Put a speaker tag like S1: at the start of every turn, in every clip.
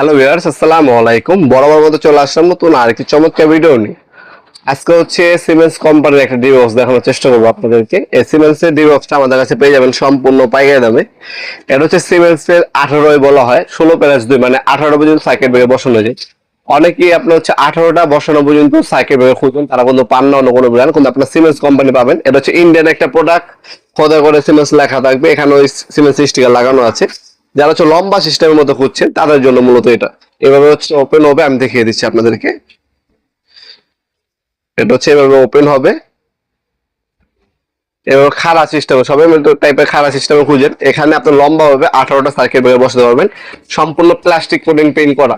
S1: Hello viewers, আসসালামু আলাইকুম। বরাবর মতো চলে আসলাম নতুন আরেকটি চমৎকার ভিডিও নিয়ে। আজকে হচ্ছে সিমেন্স কোম্পানির একটা ডিবক্স দেখানোর চেষ্টা করবো আপনাদেরকে। এই সিমেন্সের ডিবক্সটা আমাদের কাছে পেয়ে যাবেন সম্পূর্ণ পাইকারি দামে। এটা হচ্ছে সিমেন্সের 18 বলা হয়, 16+2 মানে 18 পর্যন্ত সার্কিট ব্রেকার বসানো যায়। অনেকেই আপনার হচ্ছে 18টা বসানো পর্যন্ত সার্কিট ব্রেকার খুঁজবেন, তারা কিন্তু পান না অন্য কোনো ব্র্যান্ড, কিন্তু আপনার সিমেন্স কোম্পানি পাবেন। এটা হচ্ছে ইন্ডিয়ান একটা প্রোডাক্ট, খোদা করে সিমেন্স লেখা থাকবে, এখানে ওই সিমেন্স স্টিকার লাগানো আছে। যারা হচ্ছে লম্বা সিস্টেমের মতো খুঁজছেন তাদের জন্য মূলত এটা এভাবে হচ্ছে ওপেন হবে। আমি দেখিয়ে দিচ্ছি আপনাদেরকে। এটা হচ্ছে এভাবে ওপেন হবে, এবার খাড়া সিস্টেম, সবাই টাইপের খাড়া সিস্টেমে খুঁজেন। এখানে আপনার লম্বা হবে 18টা সার্কিট ব্রেকার বসাতে পারবেন, সম্পূর্ণ প্লাস্টিক কোটিং পেইন্ট করা।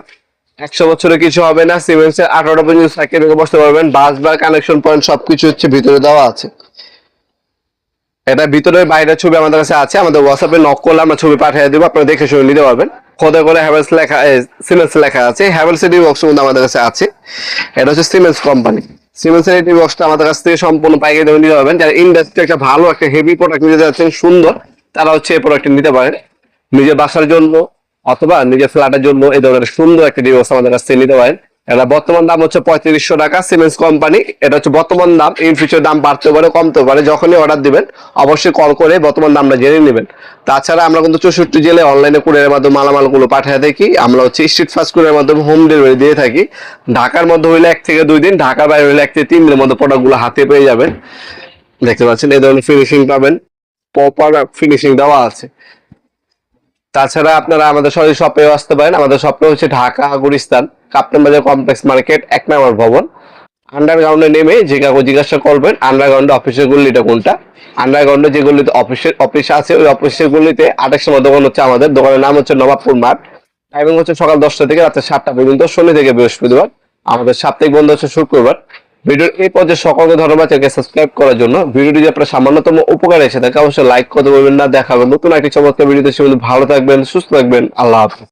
S1: 100 বছরে কিছু হবে না। সিমেন্সের 18টা পর্যন্ত সার্কিট ব্রেকার বসাতে পারবেন। বাস বার কানেকশন পয়েন্ট সবকিছু হচ্ছে ভিতরে দেওয়া আছে। এটা ভিতরে বাইরের ছবি আমাদের কাছে আছে, আমাদের হোয়াটসঅ্যাপে নক করলে আমরা ছবি পাঠিয়ে দেবো, আপনারা দেখে শুনে নিতে পারবেন। খোদা করে হ্যাভেলস লেখা, সিমেন্স লেখা আছে। হ্যাভেলস এর বক্স কিন্তু আমাদের কাছে আছে। এটা হচ্ছে সিমেন্স কোম্পানি। সিমেন্স এর বক্সটা আমাদের কাছ থেকে সম্পূর্ণ পাইকারি দামে নিতে পারবেন। যারা ইন্ডাস্ট্রি একটা ভালো একটা হেভি প্রোডাক্ট নিতে যাচ্ছেন সুন্দর, তারা হচ্ছে এই প্রোডাক্টটা নিতে পারেন নিজের বাসার জন্য অথবা নিজের ফ্ল্যাটের জন্য। এই ধরনের সুন্দর একটা ডিভোর্স আমাদের কাছ থেকে নিতে পারেন। এটা বর্তমান দাম হচ্ছে 3500 টাকা, সিমেন্স কোম্পানি। এটা হচ্ছে বর্তমান দাম, ইন ফিউচার দাম বাড়তে পারে কমতে পারে। যখনই অর্ডার দিবেন অবশ্যই কল করে বর্তমান দামটা জেনে নেবেন। তাছাড়া আমরা কিন্তু 64 জেলে অনলাইনে কুরিয়ারের মাধ্যমে মালামালগুলো পাঠিয়ে থাকি। আমরা হচ্ছে স্ট্রিট ফাস্ট কুরিয়ারের মাধ্যমে হোম ডেলিভারি দিয়ে থাকি। ঢাকার মধ্যে হইলে 1 থেকে 2 দিন, ঢাকার বাইরে হইলে 1 থেকে 3 দিনের মধ্যে প্রোডাক্টগুলো হাতে পেয়ে যাবেন। দেখতে পাচ্ছেন এই ধরনের ফিনিশিং পাবেন, প্রপার ফিনিশিং দেওয়া আছে। তাছাড়া আপনারা আমাদের সরাসরি শপেও আসতে পারেন। আমাদের শপে হচ্ছে ঢাকা গুলিস্তান কাপ্তান বাজার কমপ্লেক্স মার্কেট 1 নম্বর ভবন। আন্ডারগ্রাউন্ডে নেমে যে কাউকে জিজ্ঞাসা করবেন আন্ডারগ্রাউন্ডে অফিসের গলিটা কোনটা। আন্ডারগ্রাউন্ডে যে গলিতে অফিস আছে, ওই অফিসের গলিতে 28 নম্বর দোকান হচ্ছে আমাদের। দোকানের নাম হচ্ছে নবাবপুর মাঠ। টাইমিং হচ্ছে সকাল 10টা থেকে রাতে 7টা পর্যন্ত, শনি থেকে বৃহস্পতিবার। আমাদের সাপ্তাহিক বন্ধ হচ্ছে শুক্রবার। ভিডিওর এই পর্যায়ে সকলকে ধন্যবাদ চ্যানেলকে সাবস্ক্রাইব করার জন্য। ভিডিওটি যদি আপনার সামান্যতম উপকার এসে থাকে অবশ্যই লাইক করতে বলবেন না। দেখাবেন নতুন একটি চমৎকার ভিডিওতে। সে ভালো থাকবেন, সুস্থ থাকবেন। আল্লাহ হাফেজ।